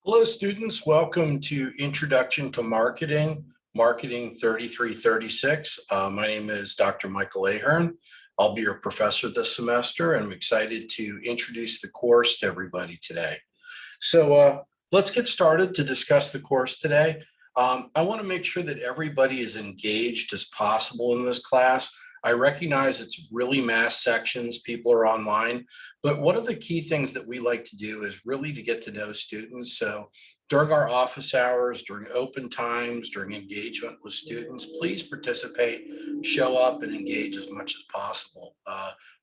Hello, students. Welcome to Introduction to Marketing, Marketing 3336. My name is Dr. Michael Ahern. I'll be your professor this semester, and I'm excited to introduce the course to everybody today. So let's get started to discuss the course today. I want to make sure that everybody is engaged as possible in this class. I recognize it's really mass sections, people are online, but one of the key things that we like to do is really to get to know students. So during our office hours, during open times, during engagement with students, please participate, show up and engage as much as possible.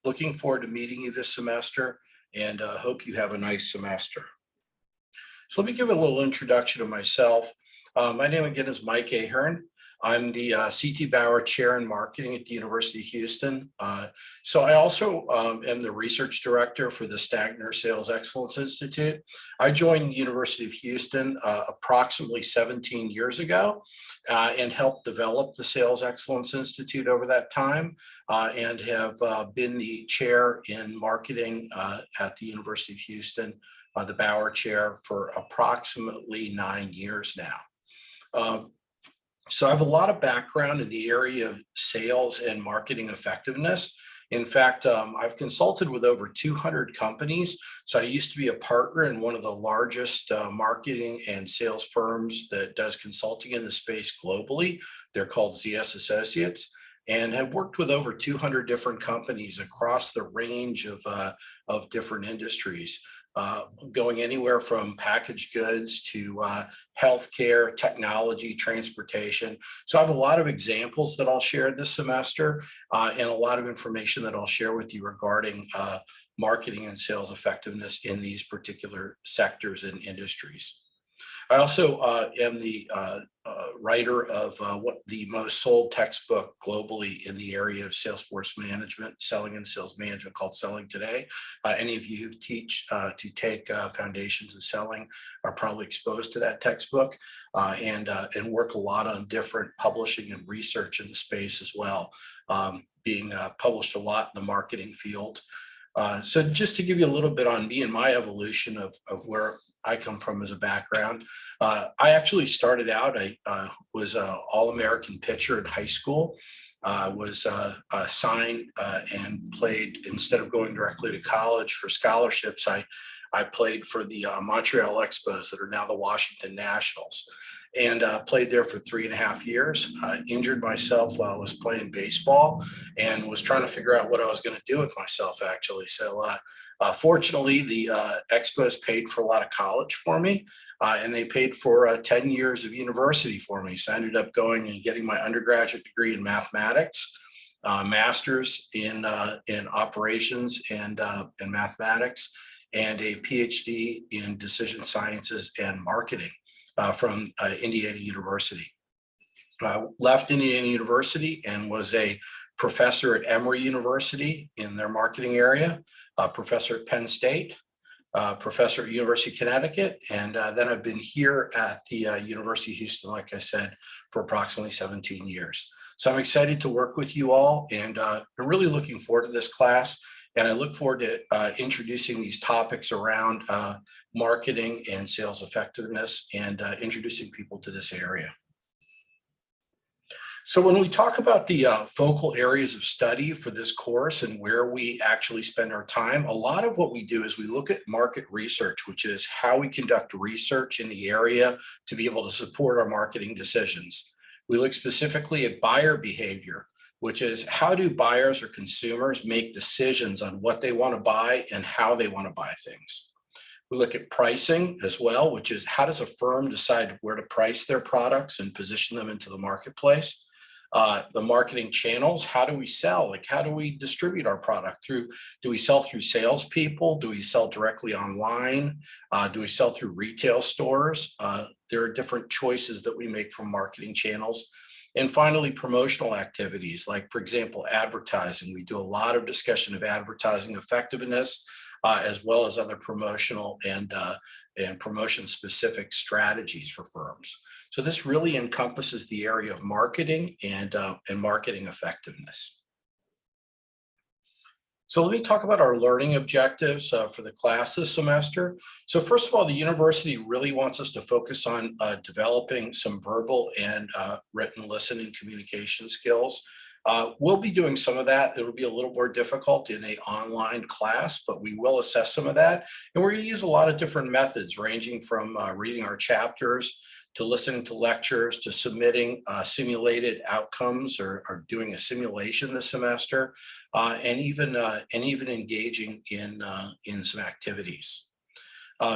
Looking forward to meeting you this semester and hope you have a nice semester. So let me give a little introduction of myself. My name again is Mike Ahern. I'm the C.T. Bauer Chair in Marketing at the University of Houston. So I also am the Research Director for the Stagner Sales Excellence Institute. I joined the University of Houston approximately 17 years ago and helped develop the Sales Excellence Institute over that time and have been the chair in marketing at the University of Houston, the Bauer Chair, for approximately 9 years now. So I have a lot of background in the area of sales and marketing effectiveness. In fact, I've consulted with over 200 companies. So I used to be a partner in one of the largest marketing and sales firms that does consulting in the space globally. They're called ZS Associates, and have worked with over 200 different companies across the range of different industries. Going anywhere from packaged goods to healthcare, technology, transportation. So I have a lot of examples that I'll share this semester and a lot of information that I'll share with you regarding marketing and sales effectiveness in these particular sectors and industries. I also am the writer of what the most sold textbook globally in the area of Salesforce management, selling and sales management, called Selling Today. Any of you who take Foundations of Selling are probably exposed to that textbook and work a lot on different publishing and research in the space as well, being published a lot in the marketing field. So just to give you a little bit on me and my evolution of where I come from as a background, I actually started out, I was an All-American pitcher in high school, was assigned and played, instead of going directly to college for scholarships, I played for the Montreal Expos that are now the Washington Nationals, and played there for 3.5 years. Injured myself while I was playing baseball and was trying to figure out what I was going to do with myself, actually. So fortunately, the Expos paid for a lot of college for me, and they paid for 10 years of university for me. So I ended up going and getting my undergraduate degree in mathematics, master's in operations and mathematics, and a PhD in decision sciences and marketing from Indiana University. Left Indiana University and was a professor at Emory University in their marketing area, professor at Penn State, professor at University of Connecticut, and then I've been here at the University of Houston, like I said, for approximately 17 years. So I'm excited to work with you all, and I'm really looking forward to this class. And I look forward to introducing these topics around marketing and sales effectiveness and introducing people to this area. So when we talk about the focal areas of study for this course and where we actually spend our time, a lot of what we do is we look at market research, which is how we conduct research in the area to be able to support our marketing decisions. We look specifically at buyer behavior, which is how do buyers or consumers make decisions on what they want to buy and how they want to buy things. We look at pricing as well, which is how does a firm decide where to price their products and position them into the marketplace. The marketing channels, how do we sell? Like, how do we distribute our product do we sell through salespeople? Do we sell directly online? Do we sell through retail stores? There are different choices that we make from marketing channels. And finally, promotional activities, like, for example, advertising. We do a lot of discussion of advertising effectiveness, as well as other promotional and promotion-specific strategies for firms. So this really encompasses the area of marketing and marketing effectiveness. So let me talk about our learning objectives for the class this semester. So first of all, the university really wants us to focus on developing some verbal and written listening communication skills. We'll be doing some of that. It'll be a little more difficult in an online class, but we will assess some of that. And we're going to use a lot of different methods, ranging from reading our chapters to listening to lectures, to submitting simulated outcomes or doing a simulation this semester, and even engaging in some activities.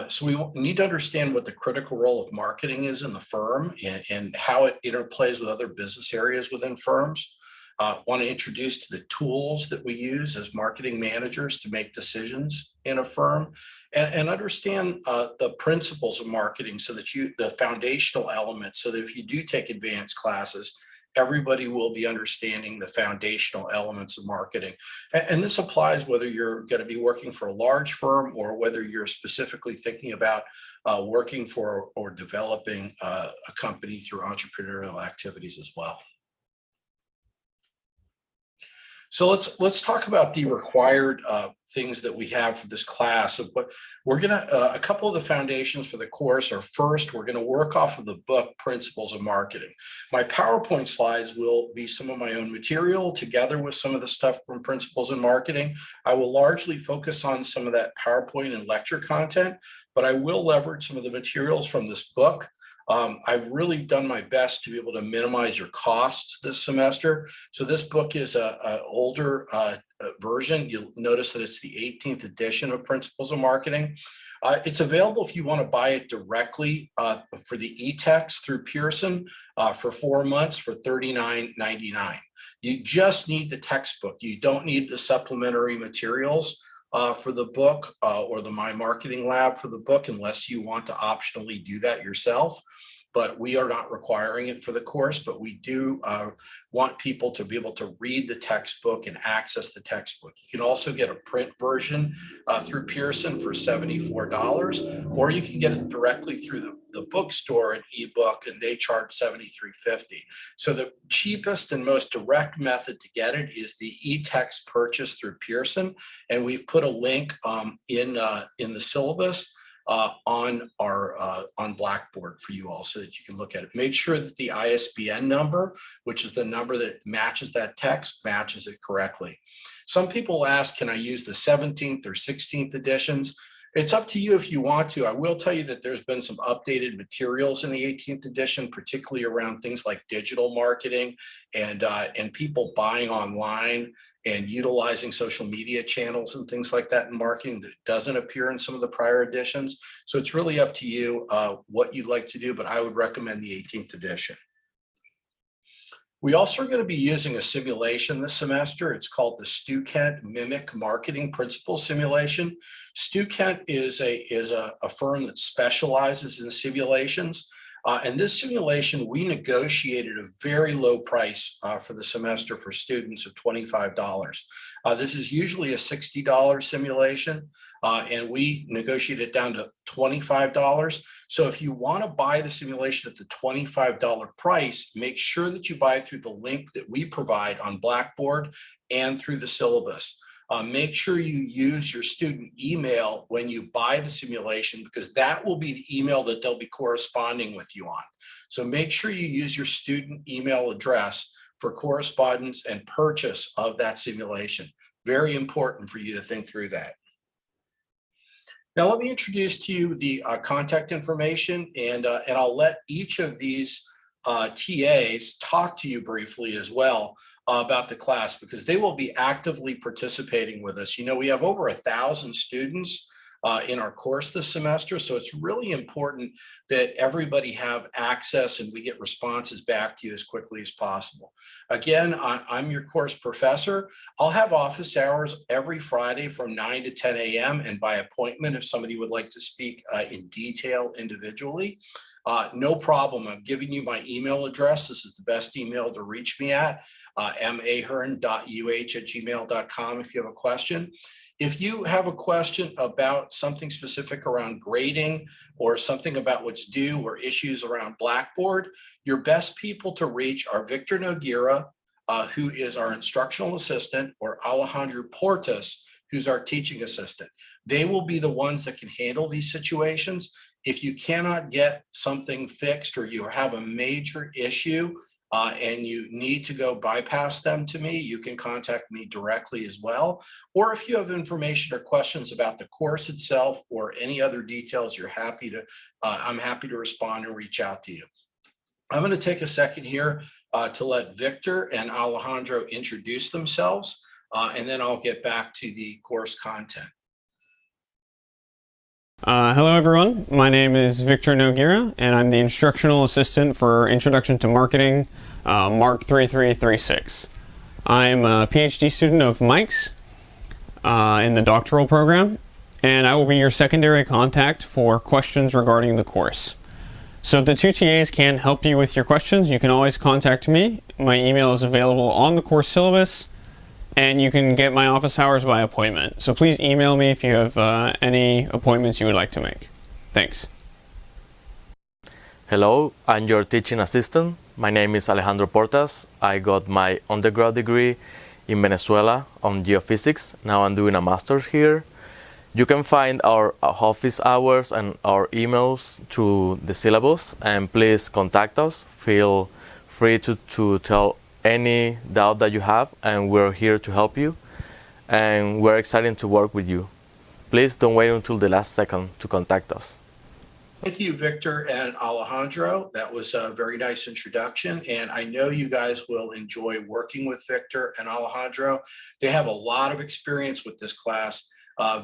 So we need to understand what the critical role of marketing is in the firm and how it interplays with other business areas within firms. Want to introduce to the tools that we use as marketing managers to make decisions in a firm, and understand the principles of marketing, so that the foundational elements, so that if you do take advanced classes, everybody will be understanding the foundational elements of marketing. And this applies whether you're going to be working for a large firm or whether you're specifically thinking about working for or developing a company through entrepreneurial activities as well. So let's talk about the required things that we have for this class. Of what we're gonna, a couple of the foundations for the course are: first, we're gonna work off of the book Principles of Marketing. My PowerPoint slides will be some of my own material together with some of the stuff from Principles in Marketing. I will largely focus on some of that PowerPoint and lecture content, but I will leverage some of the materials from this book. I've really done my best to be able to minimize your costs this semester. So this book is an older version. You'll notice that it's the 18th edition of Principles of Marketing. It's available if you want to buy it directly for the e-text through Pearson for 4 months for $39.99. You just need the textbook. You don't need the supplementary materials for the book or the My Marketing Lab for the book, unless you want to optionally do that yourself. But we are not requiring it for the course, but we do want people to be able to read the textbook and access the textbook. You can also get a print version through Pearson for $74, or you can get it directly through the bookstore, an ebook, and they charge $73.50. So the cheapest and most direct method to get it is the e-text purchase through Pearson, and we've put a link in the syllabus on Blackboard for you all, so that you can look at it. Make sure that the ISBN number, which is the number that matches that text, matches it correctly. Some people ask, can I use the 17th or 16th editions? It's up to you if you want to. I will tell you that there's been some updated materials in the 18th edition, particularly around things like digital marketing and people buying online and utilizing social media channels and things like that in marketing that doesn't appear in some of the prior editions. So it's really up to you what you'd like to do, but I would recommend the 18th edition. We also are going to be using a simulation this semester. It's called the Stu Kent Mimic Marketing Principles Simulation. Stu Kent is a firm that specializes in simulations. And this simulation, we negotiated a very low price for the semester for students of $25. This is usually a $60 simulation, and we negotiated it down to $25. So if you want to buy the simulation at the $25 price, make sure that you buy it through the link that we provide on Blackboard and through the syllabus. Make sure you use your student email when you buy the simulation, because that will be the email that they'll be corresponding with you on. So make sure you use your student email address for correspondence and purchase of that simulation. Very important for you to think through that. Now, let me introduce to you the contact information, and I'll let each of these TAs talk to you briefly as well about the class, because they will be actively participating with us. You know, we have over 1,000 students in our course this semester, so it's really important that everybody have access and we get responses back to you as quickly as possible. Again, I'm your course professor. I'll have office hours every Friday from 9 to 10 a.m. and by appointment if somebody would like to speak in detail individually. No problem. I'm giving you my email address. This is the best email to reach me at. mahern.uh@gmail.com if you have a question. If you have a question about something specific around grading or something about what's due or issues around Blackboard, your best people to reach are Victor Noguera, who is our instructional assistant, or Alejandro Portas, who's our teaching assistant. They will be the ones that can handle these situations. If you cannot get something fixed or you have a major issue and you need to go bypass them to me, you can contact me directly as well. Or if you have information or questions about the course itself or any other details, I'm happy to respond and reach out to you. I'm going to take a second here to let Victor and Alejandro introduce themselves, and then I'll get back to the course content. Hello everyone, my name is Victor Noguera and I'm the Instructional Assistant for Introduction to Marketing, Mark 3336. I'm a PhD student of Mike's in the doctoral program, and I will be your secondary contact for questions regarding the course. So if the two TAs can't help you with your questions, you can always contact me. My email is available on the course syllabus, and you can get my office hours by appointment. So please email me if you have any appointments you would like to make. Thanks. Hello, I'm your teaching assistant. My name is Alejandro Portas. I got my undergrad degree in Venezuela on geophysics. Now I'm doing a master's here. You can find our office hours and our emails through the syllabus, and please contact us. Feel free to tell any doubt that you have, and we're here to help you, and we're excited to work with you. Please don't wait until the last second to contact us. Thank you, Victor and Alejandro. That was a very nice introduction, and I know you guys will enjoy working with Victor and Alejandro. They have a lot of experience with this class.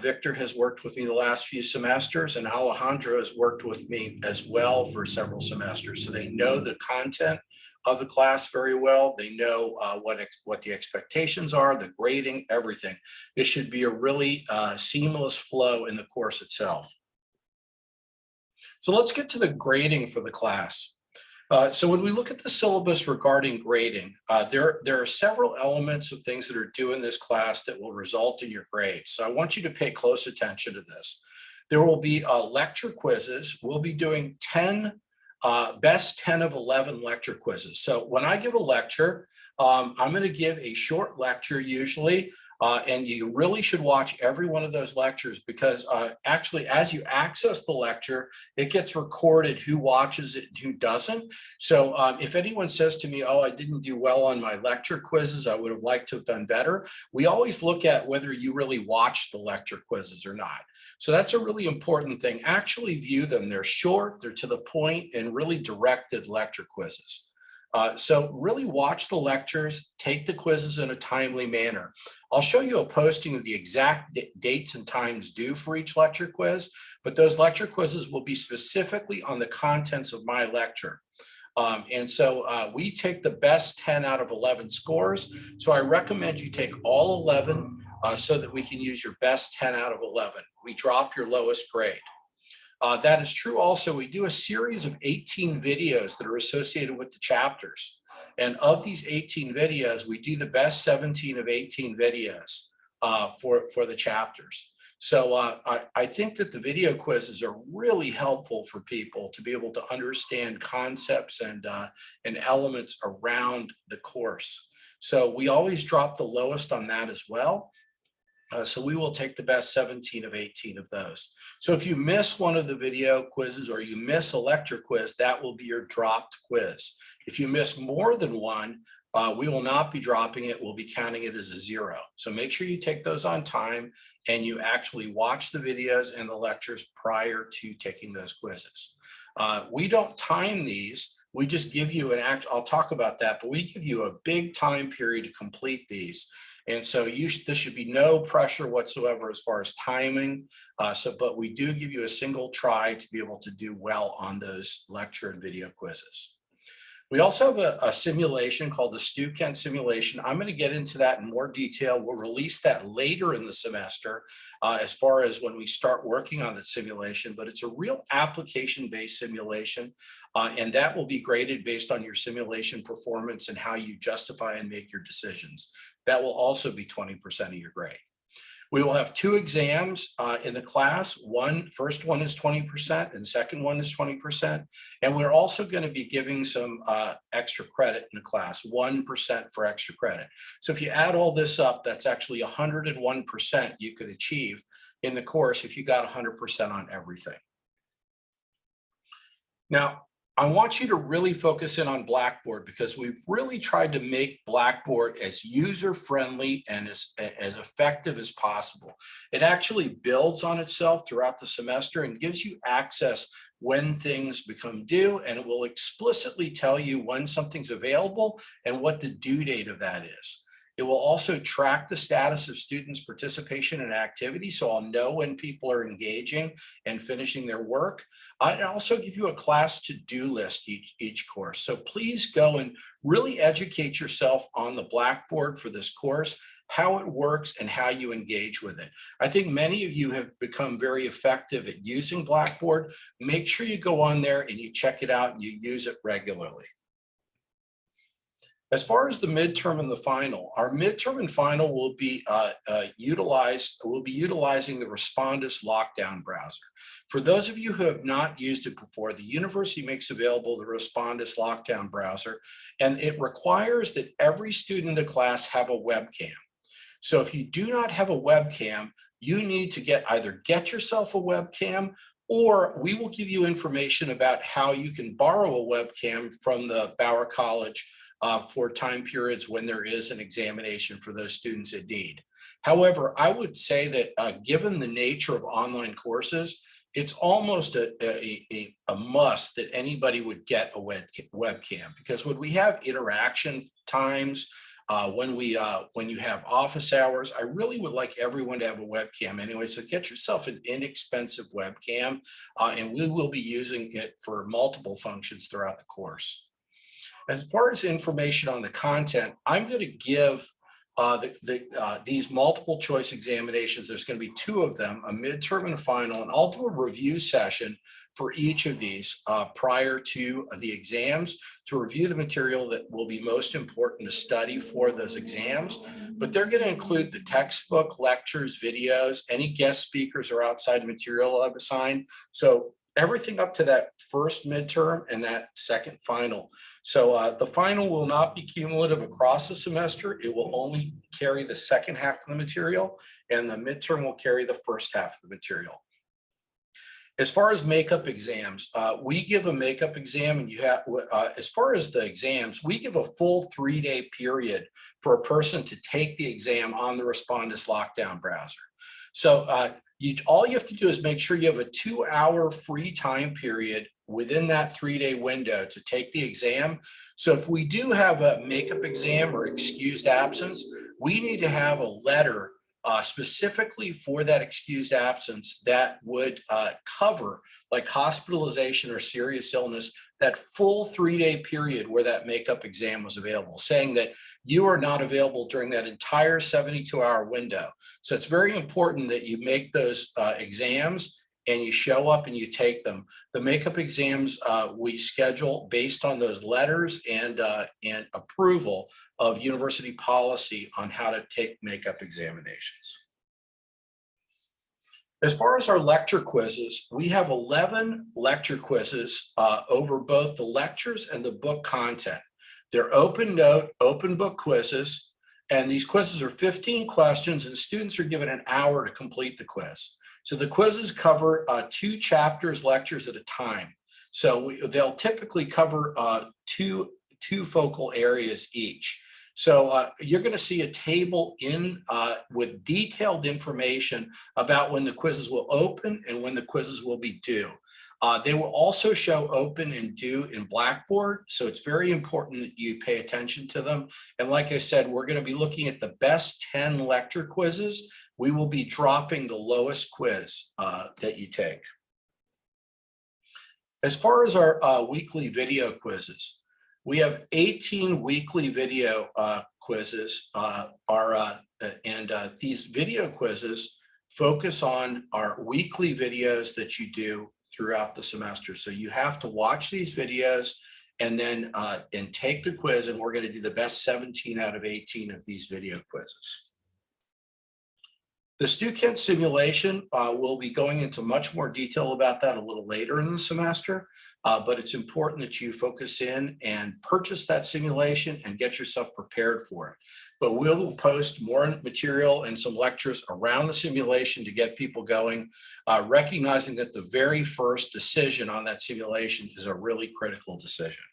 Victor has worked with me the last few semesters, and Alejandro has worked with me as well for several semesters, so they know the content of the class very well. They know what the expectations are, the grading, everything. It should be a really seamless flow in the course itself. So let's get to the grading for the class. So when we look at the syllabus regarding grading, there are several elements of things that are due in this class that will result in your grades. So I want you to pay close attention to this. There will be lecture quizzes. We'll be doing best 10 of 11 lecture quizzes. So when I give a lecture, I'm going to give a short lecture usually, and you really should watch every one of those lectures, because actually as you access the lecture, it gets recorded who watches it and who doesn't. So if anyone says to me, oh, I didn't do well on my lecture quizzes, I would have liked to have done better, we always look at whether you really watched the lecture quizzes or not. So that's a really important thing. Actually view them. They're short, they're to the point, and really directed lecture quizzes. So really watch the lectures, take the quizzes in a timely manner. I'll show you a posting of the exact dates and times due for each lecture quiz, but those lecture quizzes will be specifically on the contents of my lecture. And so we take the best 10 out of 11 scores. So I recommend you take all 11 so that we can use your best 10 out of 11. We drop your lowest grade. That is true also. We do a series of 18 videos that are associated with the chapters. And of these 18 videos, we do the best 17 of 18 videos for the chapters. So I think that the video quizzes are really helpful for people to be able to understand concepts and elements around the course. So we always drop the lowest on that as well. So we will take the best 17 of 18 of those. So if you miss one of the video quizzes or you miss a lecture quiz, that will be your dropped quiz. If you miss more than one, we will not be dropping it. We'll be counting it as a 0. So make sure you take those on time and you actually watch the videos and the lectures prior to taking those quizzes. We don't time these. We just give you I'll talk about that, but we give you a big time period to complete these. And so there should be no pressure whatsoever as far as timing. But we do give you a single try to be able to do well on those lecture and video quizzes. We also have a simulation called the Stu Kent simulation. I'm going to get into that in more detail. We'll release that later in the semester as far as when we start working on the simulation, but it's a real application-based simulation, and that will be graded based on your simulation performance and how you justify and make your decisions. That will also be 20% of your grade. We will have two exams in the class. First one is 20% and second one is 20%. And we're also going to be giving some extra credit in the class, 1% for extra credit. So if you add all this up, that's actually 101% you could achieve in the course if you got 100% on everything. Now, I want you to really focus in on Blackboard because we've really tried to make Blackboard as user-friendly and as effective as possible. It actually builds on itself throughout the semester and gives you access when things become due, and it will explicitly tell you when something's available and what the due date of that is. It will also track the status of students' participation in activities, so I'll know when people are engaging and finishing their work. I also give you a class to-do list each course. So please go and really educate yourself on the Blackboard for this course, how it works and how you engage with it. I think many of you have become very effective at using Blackboard. Make sure you go on there and you check it out and you use it regularly. As far as the midterm and the final, our midterm and final will be utilizing the Respondus lockdown browser. For those of you who have not used it before, the university makes available the Respondus lockdown browser, and it requires that every student in the class have a webcam. So if you do not have a webcam, you need to either get yourself a webcam, or we will give you information about how you can borrow a webcam from the Bauer College for time periods when there is an examination for those students in need. However, I would say that given the nature of online courses, it's almost a must that anybody would get a webcam, because when we have interaction times, when you have office hours, I really would like everyone to have a webcam anyway. So get yourself an inexpensive webcam, and we will be using it for multiple functions throughout the course. As far as information on the content, I'm going to give these multiple choice examinations. There's going to be two of them, a midterm and a final, and I'll do a review session for each of these prior to the exams to review the material that will be most important to study for those exams. But they're going to include the textbook, lectures, videos, any guest speakers or outside material I've assigned. So everything up to that first midterm and that second final. So the final will not be cumulative across the semester. It will only carry the second half of the material, and the midterm will carry the first half of the material. As far as makeup exams, we give a makeup exam, and you have, as far as the exams, we give a full 3-day period for a person to take the exam on the Respondus lockdown browser. So all you have to do is make sure you have a 2-hour free time period within that 3-day window to take the exam. So if we do have a makeup exam or excused absence, we need to have a letter specifically for that excused absence that would cover like hospitalization or serious illness, that full 3-day period where that makeup exam was available, saying that you are not available during that entire 72-hour window. So it's very important that you make those exams and you show up and you take them. The makeup exams we schedule based on those letters and approval of university policy on how to take makeup examinations. As far as our lecture quizzes, we have 11 lecture quizzes over both the lectures and the book content. They're open note, open book quizzes, and these quizzes are 15 questions, and students are given an hour to complete the quiz. So the quizzes cover 2 chapters, lectures at a time. So they'll typically cover two focal areas each. So you're going to see a table with detailed information about when the quizzes will open and when the quizzes will be due. They will also show open and due in Blackboard, so it's very important that you pay attention to them. And like I said, we're going to be looking at the best 10 lecture quizzes. We will be dropping the lowest quiz that you take. As far as our weekly video quizzes, we have 18 weekly video quizzes, these video quizzes focus on our weekly videos that you do throughout the semester. So you have to watch these videos and then take the quiz, and we're going to do the best 17 out of 18 of these video quizzes. The StuKent simulation, we'll be going into much more detail about that a little later in the semester, but it's important that you focus in and purchase that simulation and get yourself prepared for it. But we will post more material and some lectures around the simulation to get people going, recognizing that the very first decision on that simulation is a really critical decision.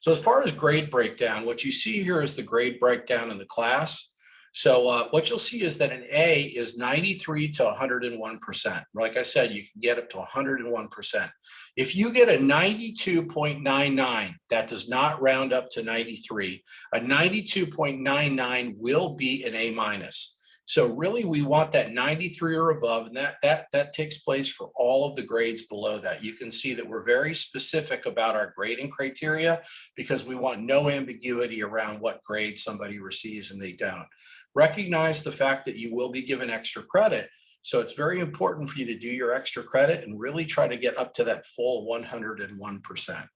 So as far as grade breakdown, what you see here is the grade breakdown in the class. So what you'll see is that an A is 93 to 101%. Like I said, you can get up to 101%. If you get a 92.99, that does not round up to 93. A 92.99 will be an A minus. So really we want that 93 or above, and that takes place for all of the grades below that. You can see that we're very specific about our grading criteria because we want no ambiguity around what grade somebody receives and they don't. Recognize the fact that you will be given extra credit. So it's very important for you to do your extra credit and really try to get up to that full 101%.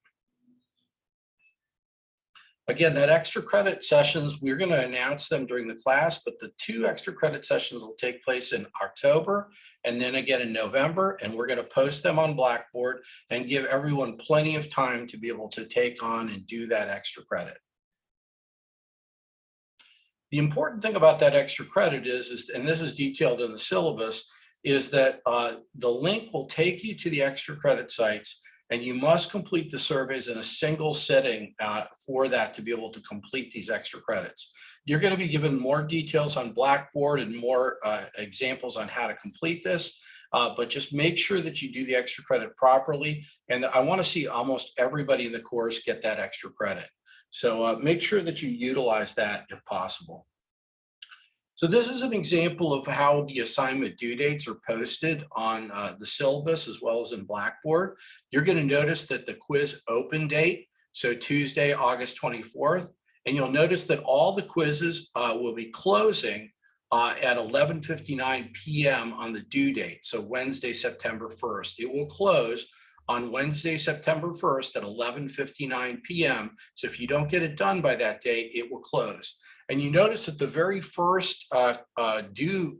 Again, that extra credit sessions, we're going to announce them during the class, but the 2 extra credit sessions will take place in October and then again in November, and we're going to post them on Blackboard and give everyone plenty of time to be able to take on and do that extra credit. The important thing about that extra credit is, and this is detailed in the syllabus, is that the link will take you to the extra credit sites, and you must complete the surveys in a single sitting for that to be able to complete these extra credits. You're going to be given more details on Blackboard and more examples on how to complete this, but just make sure that you do the extra credit properly. And I want to see almost everybody in the course get that extra credit. So make sure that you utilize that if possible. So this is an example of how the assignment due dates are posted on the syllabus as well as in Blackboard. You're going to notice that the quiz open date, so Tuesday, August 24th, and you'll notice that all the quizzes will be closing at 11:59 p.m. on the due date, so Wednesday, September 1st. It will close on Wednesday, September 1st at 11:59 p.m. So if you don't get it done by that date, it will close. And you notice that the very first due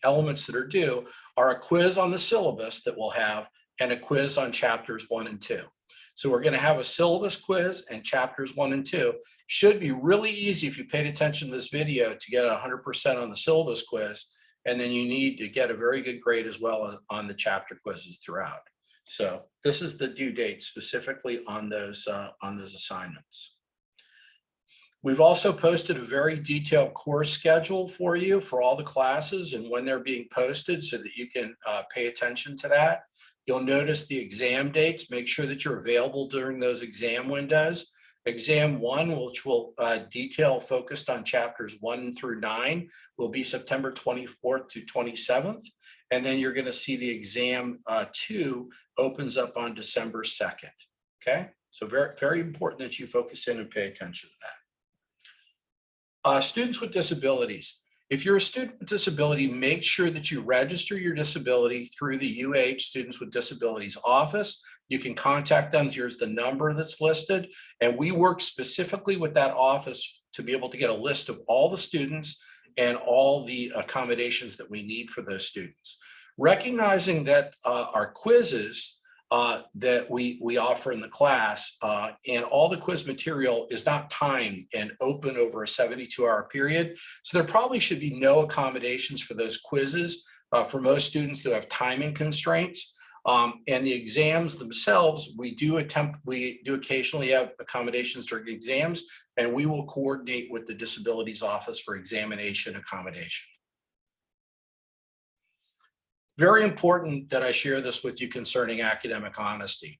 elements that are due are a quiz on the syllabus that we'll have and a quiz on chapters 1 and 2. So we're going to have a syllabus quiz and chapters 1 and 2. Should be really easy if you paid attention to this video to get 100% on the syllabus quiz. And then you need to get a very good grade as well on the chapter quizzes throughout. So this is the due date specifically on those assignments. We've also posted a very detailed course schedule for you for all the classes and when they're being posted so that you can pay attention to that. You'll notice the exam dates. Make sure that you're available during those exam windows. Exam 1, which will detail focused on chapters 1 through 9, will be September 24th to 27th. And then you're going to see the exam 2 opens up on December 2nd. Okay, so very, very important that you focus in and pay attention to that. Students with disabilities. If you're a student with disability, make sure that you register your disability through the UH Students with Disabilities office. You can contact them. Here's the number that's listed. And we work specifically with that office to be able to get a list of all the students and all the accommodations that we need for those students. Recognizing that our quizzes that we offer in the class and all the quiz material is not timed and open over a 72-hour period. So there probably should be no accommodations for those quizzes for most students who have timing constraints. And the exams themselves, we do occasionally have accommodations during exams, and we will coordinate with the disabilities office for examination accommodation. Very important that I share this with you concerning academic honesty.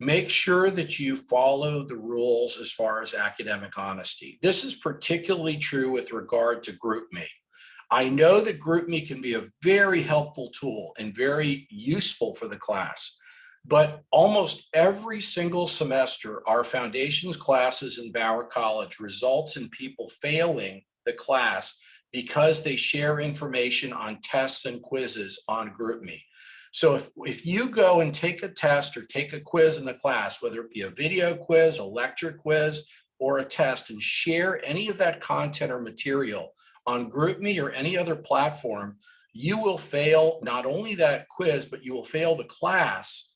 Make sure that you follow the rules as far as academic honesty. This is particularly true with regard to GroupMe. I know that GroupMe can be a very helpful tool and very useful for the class, but almost every single semester, our foundations classes in Bauer College results in people failing the class because they share information on tests and quizzes on GroupMe. So if you go and take a test or take a quiz in the class, whether it be a video quiz, a lecture quiz, or a test, and share any of that content or material on GroupMe or any other platform, you will fail not only that quiz, but you will fail the class,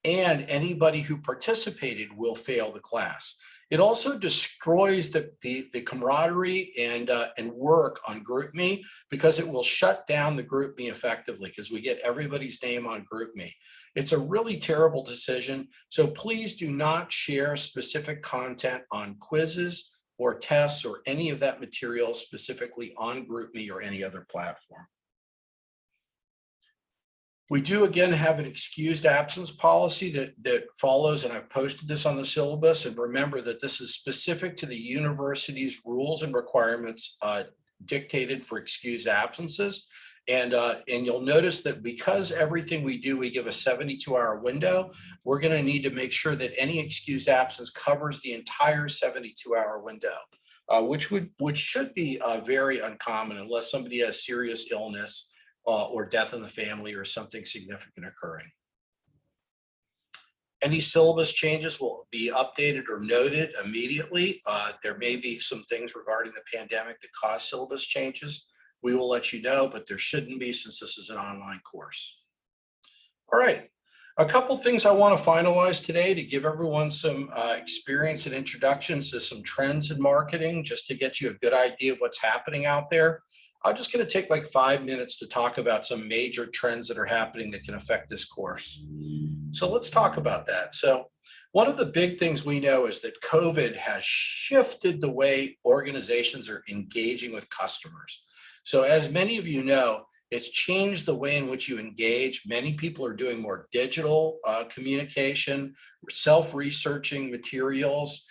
and anybody who participated will fail the class. It also destroys the camaraderie and work on GroupMe, because it will shut down the GroupMe effectively, because we get everybody's name on GroupMe. It's a really terrible decision. So please do not share specific content on quizzes or tests or any of that material specifically on GroupMe or any other platform. We do again have an excused absence policy that follows, and I've posted this on the syllabus. And remember that this is specific to the university's rules and requirements dictated for excused absences. And you'll notice that because everything we do, we give a 72-hour window, we're going to need to make sure that any excused absence covers the entire 72-hour window, which should be very uncommon unless somebody has serious illness or death in the family or something significant occurring. Any syllabus changes will be updated or noted immediately. There may be some things regarding the pandemic that cause syllabus changes. We will let you know, but there shouldn't be, since this is an online course. All right, a couple things I want to finalize today to give everyone some experience and introductions to some trends in marketing, just to get you a good idea of what's happening out there. I'm just going to take like 5 minutes to talk about some major trends that are happening that can affect this course. So let's talk about that. So one of the big things we know is that COVID has shifted the way organizations are engaging with customers. So as many of you know, it's changed the way in which you engage. Many people are doing more digital communication, self-researching materials,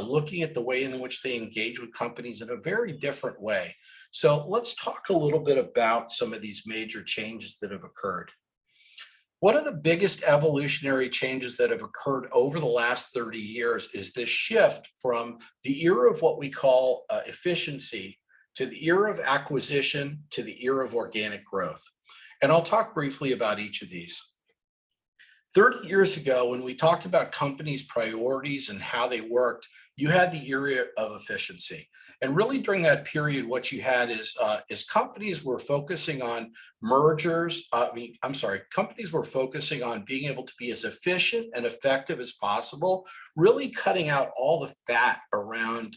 looking at the way in which they engage with companies in a very different way. So let's talk a little bit about some of these major changes that have occurred. One of the biggest evolutionary changes that have occurred over the last 30 years is this shift from the era of what we call efficiency to the era of acquisition to the era of organic growth. And I'll talk briefly about each of these. 30 years ago, when we talked about companies' priorities and how they worked, you had the era of efficiency. And really during that period, what you had is companies were focusing on mergers. Companies were focusing on being able to be as efficient and effective as possible, really cutting out all the fat around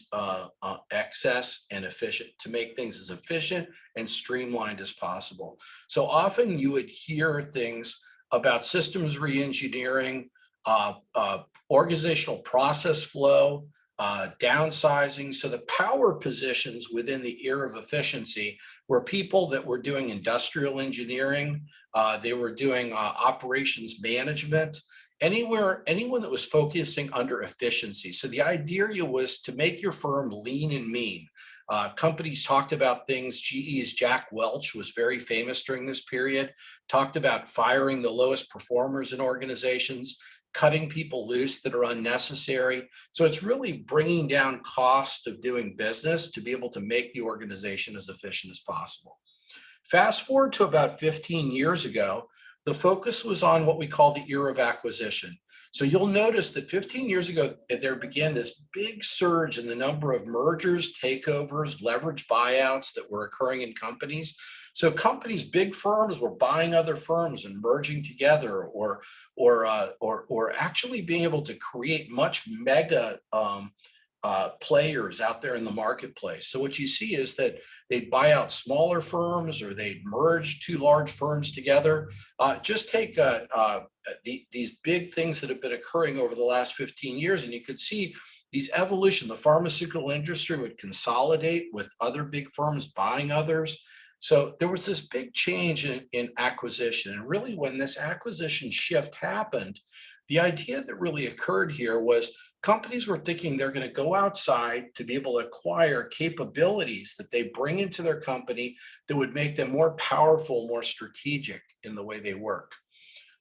excess and efficient to make things as efficient and streamlined as possible. So often you would hear things about systems reengineering, organizational process flow, downsizing. So the power positions within the era of efficiency were people that were doing industrial engineering, they were doing operations management, anyone that was focusing under efficiency. So the idea was to make your firm lean and mean. Companies talked about things. GE's Jack Welch was very famous during this period, talked about firing the lowest performers in organizations, cutting people loose that are unnecessary. So it's really bringing down cost of doing business to be able to make the organization as efficient as possible. Fast forward to about 15 years ago, the focus was on what we call the era of acquisition. So you'll notice that 15 years ago, there began this big surge in the number of mergers, takeovers, leverage buyouts that were occurring in companies. So companies, big firms, were buying other firms and merging together, or actually being able to create much mega players out there in the marketplace. So what you see is that they'd buy out smaller firms, or they'd merge two large firms together. Just take these big things that have been occurring over the last 15 years, and you could see these evolution. The pharmaceutical industry would consolidate with other big firms buying others. So there was this big change in acquisition. And really, when this acquisition shift happened, the idea that really occurred here was companies were thinking they're going to go outside to be able to acquire capabilities that they bring into their company that would make them more powerful, more strategic in the way they work.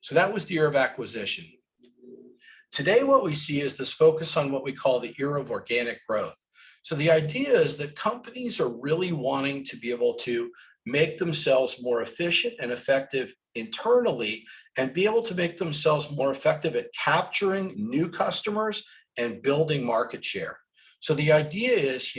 So that was the era of acquisition. Today, what we see is this focus on what we call the era of organic growth. So the idea is that companies are really wanting to be able to make themselves more efficient and effective internally, and be able to make themselves more effective at capturing new customers and building market share. So the idea is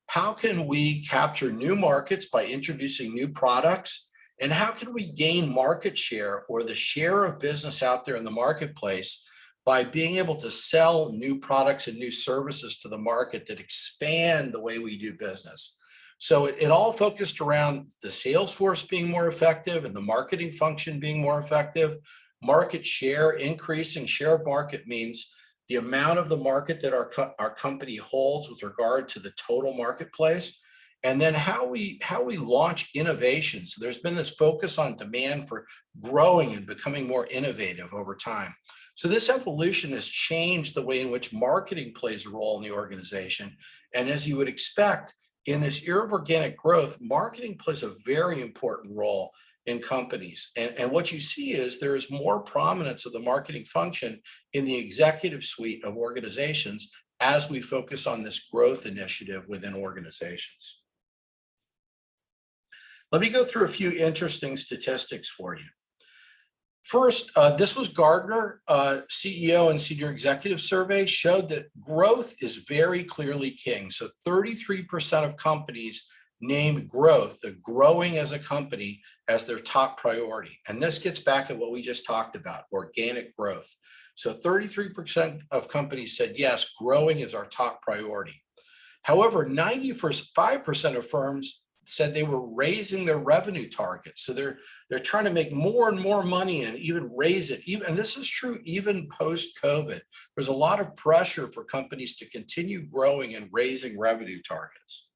how can we capture new markets by introducing new products? And how can we gain market share or the share of business out there in the marketplace by being able to sell new products and new services to the market that expand the way we do business? So it all focused around the sales force being more effective and the marketing function being more effective. Market share, increasing share of market means the amount of the market that our company holds with regard to the total marketplace, and then how we launch innovation. So there's been this focus on demand for growing and becoming more innovative over time. So this evolution has changed the way in which marketing plays a role in the organization. And as you would expect, in this era of organic growth, marketing plays a very important role in companies. And what you see is there is more prominence of the marketing function in the executive suite of organizations as we focus on this growth initiative within organizations. Let me go through a few interesting statistics for you. First, this was Gartner CEO and senior executive survey showed that growth is very clearly king. So 33% of companies named growth, the growing as a company, as their top priority. And this gets back at what we just talked about, organic growth. So 33% of companies said, yes, growing is our top priority. However, 95% of firms said they were raising their revenue targets. So they're trying to make more and more money and even raise it. And this is true even post-COVID. There's a lot of pressure for companies to continue growing and raising revenue targets.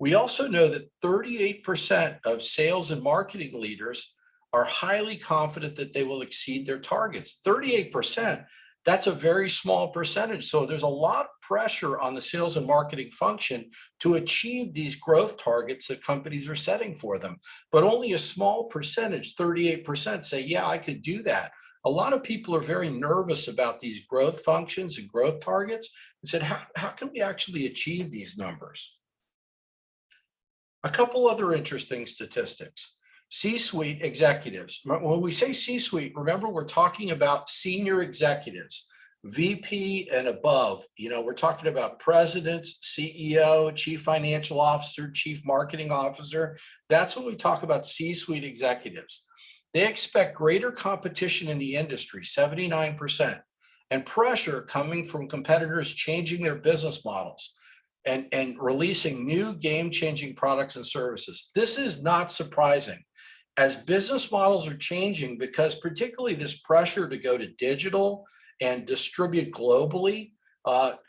We also know that 38% of sales and marketing leaders are highly confident that they will exceed their targets. 38%, that's a very small percentage. So there's a lot of pressure on the sales and marketing function to achieve these growth targets that companies are setting for them. But only a small percentage, 38%, say, yeah, I could do that. A lot of people are very nervous about these growth functions and growth targets and said, how can we actually achieve these numbers? A couple other interesting statistics. C-suite executives. When we say C-suite, remember we're talking about senior executives, VP and above. We're talking about presidents, CEO, chief financial officer, chief marketing officer. That's when we talk about C-suite executives. They expect greater competition in the industry, 79%, and pressure coming from competitors changing their business models and releasing new game-changing products and services. This is not surprising. As business models are changing, because particularly this pressure to go to digital and distribute globally,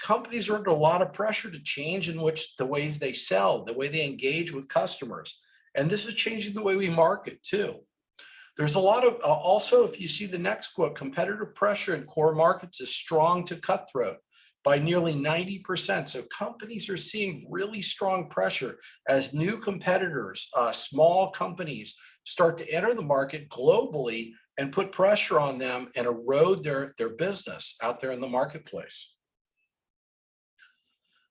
companies are under a lot of pressure to change in which the ways they sell, the way they engage with customers. And this is changing the way we market too. There's a lot of, also, if you see the next quote, competitive pressure in core markets is strong to cutthroat by nearly 90%. So companies are seeing really strong pressure as new competitors, small companies, start to enter the market globally and put pressure on them and erode their business out there in the marketplace.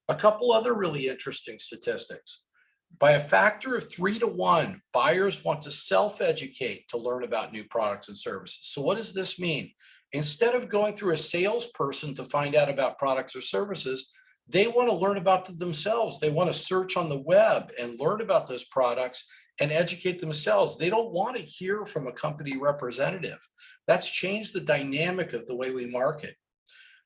A couple other really interesting statistics. By a factor of 3 to 1, buyers want to self-educate to learn about new products and services. So what does this mean? Instead of going through a salesperson to find out about products or services, they want to learn about them themselves. They want to search on the web and learn about those products and educate themselves. They don't want to hear from a company representative. That's changed the dynamic of the way we market.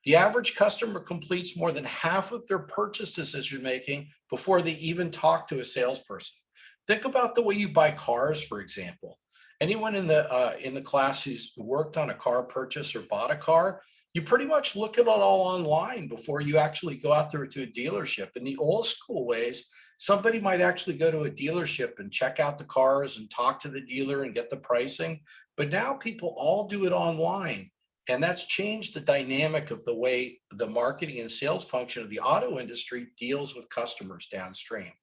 The average customer completes more than half of their purchase decision making before they even talk to a salesperson. Think about the way you buy cars, for example. Anyone in the class who's worked on a car purchase or bought a car, you pretty much look at it all online before you actually go out there to a dealership. In the old school ways, somebody might actually go to a dealership and check out the cars and talk to the dealer and get the pricing. But now people all do it online. And that's changed the dynamic of the way the marketing and sales function of the auto industry deals with customers downstream.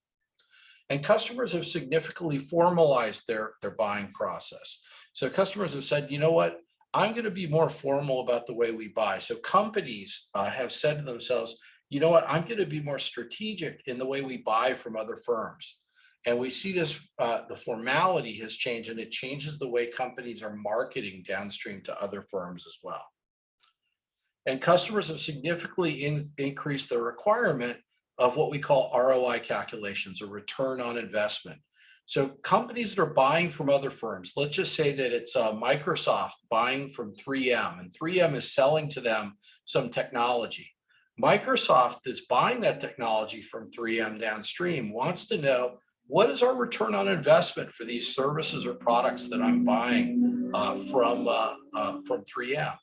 And customers have significantly formalized their buying process. So customers have said, you know what, I'm going to be more formal about the way we buy. So companies have said to themselves, you know what, I'm going to be more strategic in the way we buy from other firms. And we see this, the formality has changed, and it changes the way companies are marketing downstream to other firms as well. And customers have significantly increased their requirement of what we call ROI calculations, or return on investment. So companies that are buying from other firms, let's just say that it's Microsoft buying from 3M, and 3M is selling to them some technology. Microsoft that's buying that technology from 3M downstream wants to know, what is our return on investment for these services or products that I'm buying from 3M?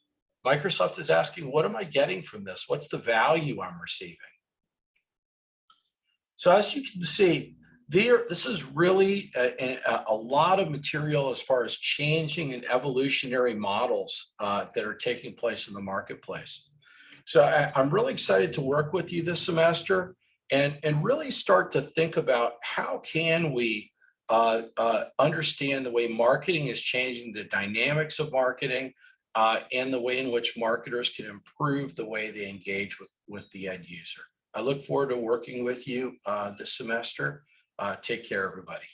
Microsoft is asking, what am I getting from this? What's the value I'm receiving? So as you can see, this is really a lot of material as far as changing and evolutionary models that are taking place in the marketplace. So I'm really excited to work with you this semester and really start to think about how can we understand the way marketing is changing, the dynamics of marketing, and the way in which marketers can improve the way they engage with the end user. I look forward to working with you this semester. Take care, everybody.